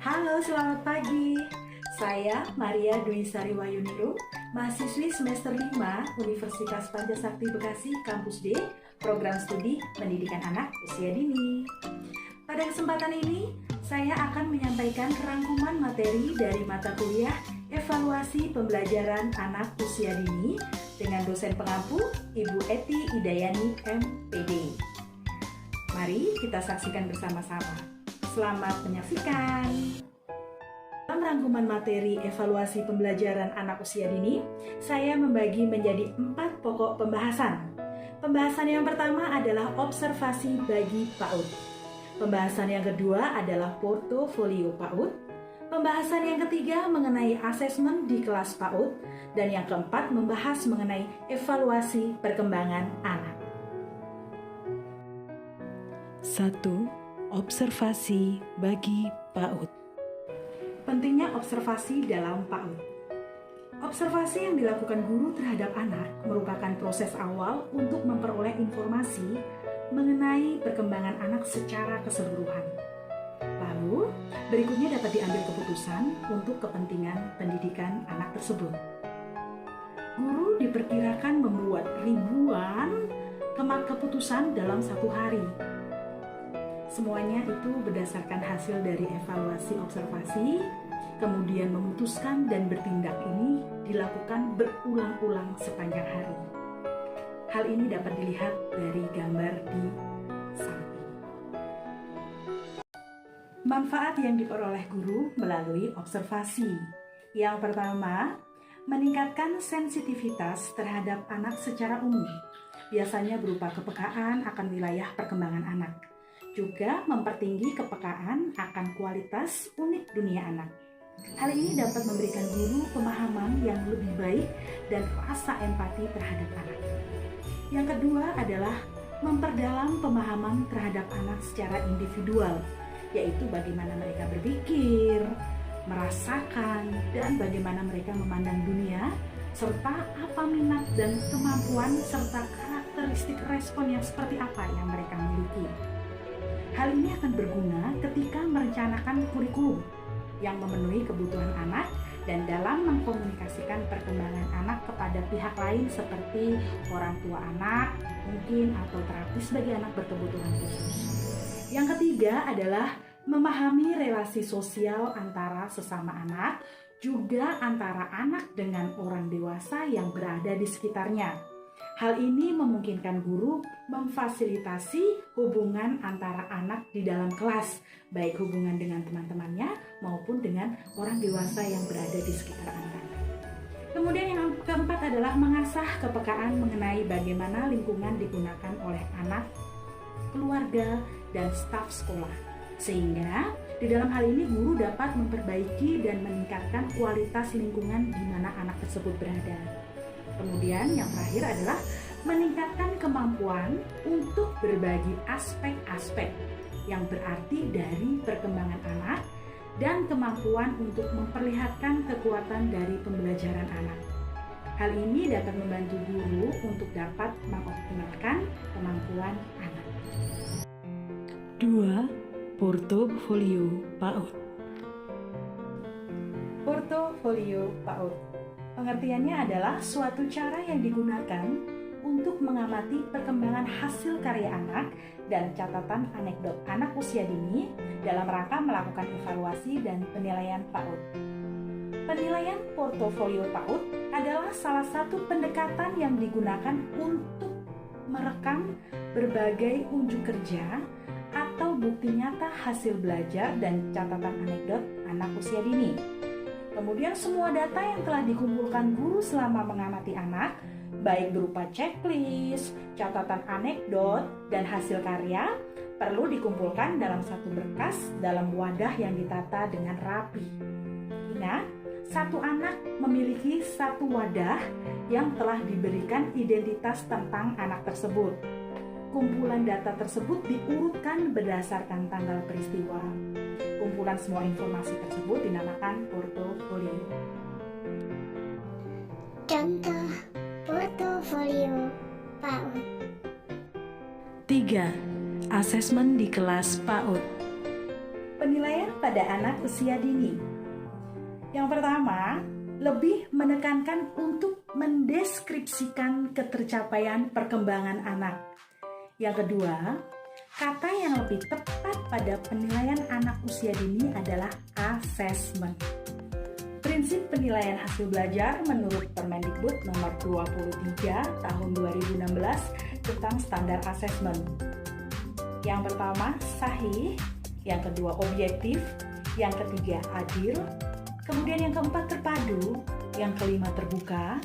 Halo, selamat pagi. Saya Maria Dwi Sari Wayuniru, mahasiswi semester 5 Universitas Pancasakti Bekasi Kampus D, Program Studi Pendidikan Anak Usia Dini. Pada kesempatan ini, saya akan menyampaikan rangkuman materi dari mata kuliah Evaluasi Pembelajaran Anak Usia Dini dengan dosen pengampu Ibu Eti Idayani MPD. Mari kita saksikan bersama-sama. Selamat menyaksikan. Dalam rangkuman materi evaluasi pembelajaran anak usia dini, saya membagi menjadi 4 pokok pembahasan. Pembahasan yang pertama adalah observasi bagi PAUD. Pembahasan yang kedua adalah portofolio PAUD. Pembahasan yang ketiga mengenai asesmen di kelas PAUD. Dan yang keempat membahas mengenai evaluasi perkembangan anak. 1. Observasi bagi PAUD. Pentingnya observasi dalam PAUD. Observasi yang dilakukan guru terhadap anak merupakan proses awal untuk memperoleh informasi mengenai perkembangan anak secara keseluruhan. Lalu, berikutnya dapat diambil keputusan untuk kepentingan pendidikan anak tersebut. Guru diperkirakan membuat ribuan keputusan dalam satu hari. Semuanya itu berdasarkan hasil dari evaluasi observasi, kemudian memutuskan dan bertindak ini dilakukan berulang-ulang sepanjang hari. Hal ini dapat dilihat dari gambar di samping. Manfaat yang diperoleh guru melalui observasi. Yang pertama, meningkatkan sensitivitas terhadap anak secara umum, biasanya berupa kepekaan akan wilayah perkembangan anak. Juga mempertinggi kepekaan akan kualitas unik dunia anak. Hal ini dapat memberikan guru pemahaman yang lebih baik dan rasa empati terhadap anak. Yang kedua adalah memperdalam pemahaman terhadap anak secara individual, yaitu bagaimana mereka berpikir, merasakan, dan bagaimana mereka memandang dunia, serta apa minat dan kemampuan serta karakteristik respon yang seperti apa yang mereka miliki. Hal ini akan berguna ketika merencanakan kurikulum yang memenuhi kebutuhan anak dan dalam mengkomunikasikan perkembangan anak kepada pihak lain seperti orang tua anak, mungkin atau terapis bagi anak berkebutuhan khusus. Yang ketiga adalah memahami relasi sosial antara sesama anak, juga antara anak dengan orang dewasa yang berada di sekitarnya. Hal ini memungkinkan guru memfasilitasi hubungan antara anak di dalam kelas, baik hubungan dengan teman-temannya maupun dengan orang dewasa yang berada di sekitar anak. Kemudian yang keempat adalah mengasah kepekaan mengenai bagaimana lingkungan digunakan oleh anak, keluarga, dan staf sekolah. Sehingga di dalam hal ini guru dapat memperbaiki dan meningkatkan kualitas lingkungan di mana anak tersebut berada. Kemudian yang terakhir adalah meningkatkan kemampuan untuk berbagi aspek-aspek yang berarti dari perkembangan anak dan kemampuan untuk memperlihatkan kekuatan dari pembelajaran anak. Hal ini dapat membantu guru untuk dapat mengoptimalkan kemampuan anak. 2. Portofolio PAUD. Portofolio PAUD. Pengertiannya adalah suatu cara yang digunakan untuk mengamati perkembangan hasil karya anak dan catatan anekdot anak usia dini dalam rangka melakukan evaluasi dan penilaian PAUD. Penilaian portofolio PAUD adalah salah satu pendekatan yang digunakan untuk merekam berbagai unjuk kerja atau bukti nyata hasil belajar dan catatan anekdot anak usia dini. Kemudian semua data yang telah dikumpulkan guru selama mengamati anak, baik berupa checklist, catatan anekdot, dan hasil karya, perlu dikumpulkan dalam satu berkas dalam wadah yang ditata dengan rapi. Ingat, satu anak memiliki satu wadah yang telah diberikan identitas tentang anak tersebut. Kumpulan data tersebut diurutkan berdasarkan tanggal peristiwa. Kumpulan semua informasi tersebut dinamakan portofolio. Contoh portofolio PAUD. 3. Asesmen di kelas PAUD. Penilaian pada anak usia dini. Yang pertama, lebih menekankan untuk mendeskripsikan ketercapaian perkembangan anak. Yang kedua, kata yang lebih tepat pada penilaian anak usia dini adalah assessment. Prinsip penilaian hasil belajar menurut Permendikbud nomor 23 tahun 2016 tentang standar assessment. Yang pertama, sahih. Yang kedua, objektif. Yang ketiga, adil. Kemudian yang keempat, terpadu. Yang kelima, terbuka.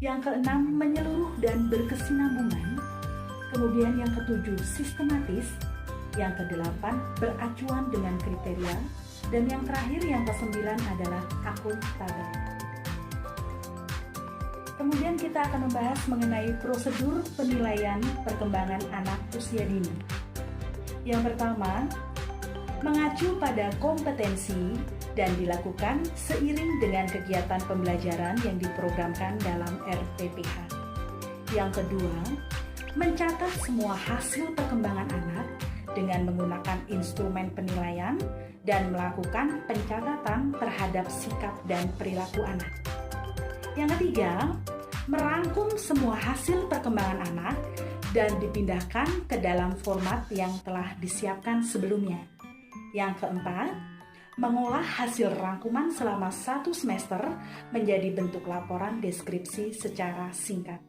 Yang keenam, menyeluruh dan berkesinambungan. Kemudian yang ketujuh, sistematis. Yang kedelapan, beracuan dengan kriteria. Dan yang terakhir, yang kesembilan adalah akuntabel. Kemudian kita akan membahas mengenai prosedur penilaian perkembangan anak usia dini. Yang pertama, mengacu pada kompetensi dan dilakukan seiring dengan kegiatan pembelajaran yang diprogramkan dalam RPPH. Yang kedua, mencatat semua hasil perkembangan anak dengan menggunakan instrumen penilaian dan melakukan pencatatan terhadap sikap dan perilaku anak. Yang ketiga, merangkum semua hasil perkembangan anak dan dipindahkan ke dalam format yang telah disiapkan sebelumnya. Yang keempat, mengolah hasil rangkuman selama 1 semester menjadi bentuk laporan deskripsi secara singkat.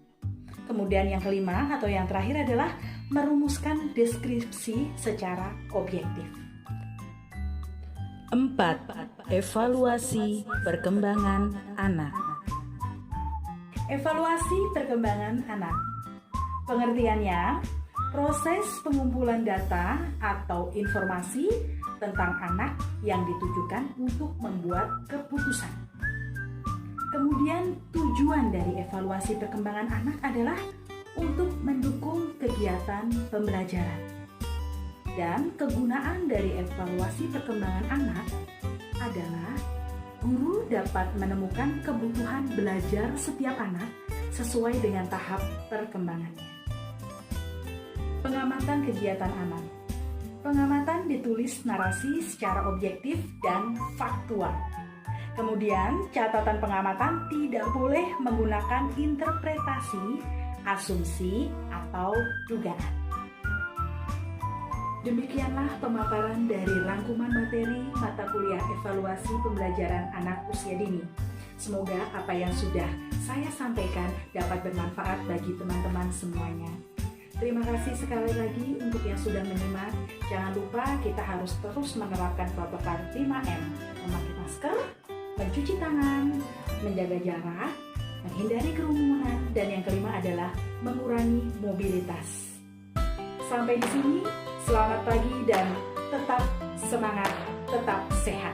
Kemudian yang kelima atau yang terakhir adalah merumuskan deskripsi secara objektif. 4. Evaluasi perkembangan anak. Evaluasi perkembangan anak. Pengertiannya, proses pengumpulan data atau informasi tentang anak yang ditujukan untuk membuat keputusan. Kemudian tujuan dari evaluasi perkembangan anak adalah untuk mendukung kegiatan pembelajaran. Dan kegunaan dari evaluasi perkembangan anak adalah guru dapat menemukan kebutuhan belajar setiap anak sesuai dengan tahap perkembangannya. Pengamatan kegiatan anak. Pengamatan ditulis narasi secara objektif dan faktual. Kemudian, catatan pengamatan tidak boleh menggunakan interpretasi, asumsi, atau dugaan. Demikianlah pemaparan dari rangkuman materi mata kuliah evaluasi pembelajaran anak usia dini. Semoga apa yang sudah saya sampaikan dapat bermanfaat bagi teman-teman semuanya. Terima kasih sekali lagi untuk yang sudah menyimak. Jangan lupa kita harus terus menerapkan protokol 5M, memakai masker, mencuci tangan, menjaga jarak, menghindari kerumunan, dan yang kelima adalah mengurangi mobilitas. Sampai di sini, selamat pagi dan tetap semangat, tetap sehat.